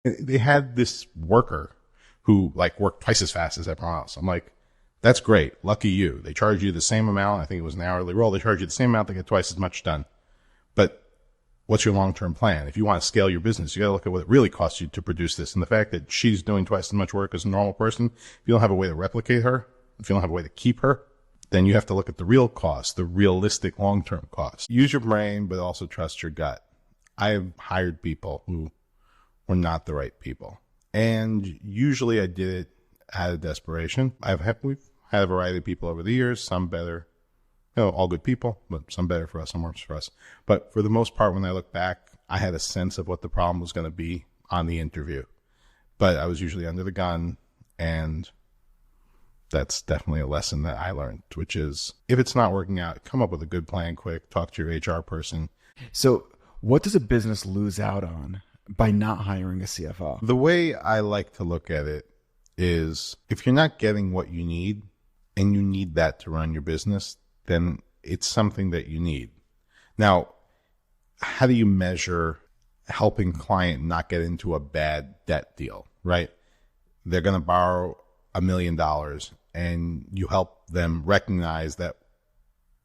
They had this worker who like worked twice as fast as everyone else. I'm like, that's great. Lucky you. They charge you the same amount. I think it was an hourly roll. They charge you the same amount. They get twice as much done. But what's your long-term plan? If you want to scale your business, you got to look at what it really costs you to produce this. And the fact that she's doing twice as much work as a normal person, if you don't have a way to replicate her, if you don't have a way to keep her, then you have to look at the real cost, the realistic long-term cost. Use your brain, but also trust your gut. I have hired people who were not the right people. And usually I did it out of desperation. We've had a variety of people over the years, some better, all good people, but some better for us, some worse for us. But for the most part, when I look back, I had a sense of what the problem was going to be on the interview. But I was usually under the gun, and that's definitely a lesson that I learned, which is if it's not working out, come up with a good plan quick, talk to your HR person. So, what does a business lose out on by not hiring a CFO? The way I like to look at it is if you're not getting what you need and you need that to run your business, then it's something that you need. Now, how do you measure helping client not get into a bad debt deal, right? They're going to borrow $1 million and you help them recognize that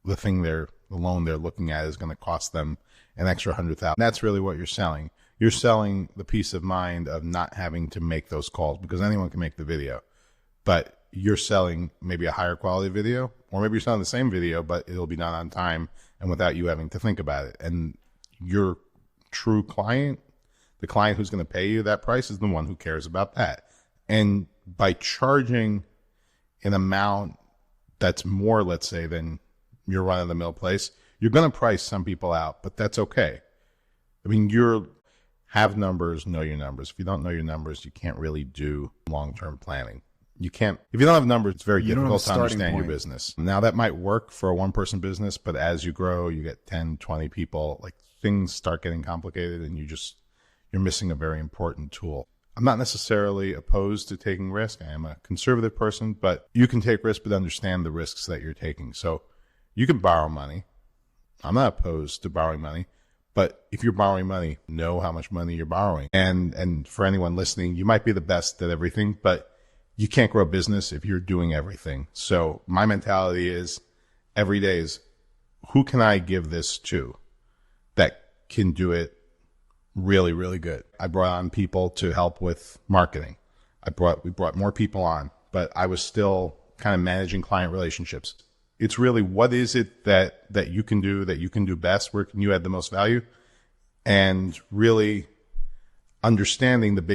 the loan they're looking at is going to cost them an extra $100,000. That's really what you're selling. You're selling the peace of mind of not having to make those calls, because anyone can make the video, but you're selling maybe a higher quality video, or maybe you're selling the same video, but it'll be done on time and without you having to think about it. And your true client, the client who's going to pay you that price, is the one who cares about that. And by charging an amount that's more, let's say, than your run-of-the-mill place, you're going to price some people out, but that's okay. I mean, have numbers, know your numbers. If you don't know your numbers, you can't really do long-term planning. You can't, if you don't have numbers, it's very difficult to understand your business. Now that might work for a one-person business, but as you grow, you get 10, 20 people, like things start getting complicated and you're missing a very important tool. I'm not necessarily opposed to taking risk. I am a conservative person, but you can take risks, but understand the risks that you're taking. So you can borrow money. I'm not opposed to borrowing money. But if you're borrowing money, know how much money you're borrowing. And for anyone listening, you might be the best at everything, but you can't grow a business if you're doing everything. So my mentality is every day is, who can I give this to that can do it really, really good? I brought on people to help with marketing. We brought more people on, but I was still kind of managing client relationships. It's really, what is it that you can do best? Where can you add the most value? And really understanding the big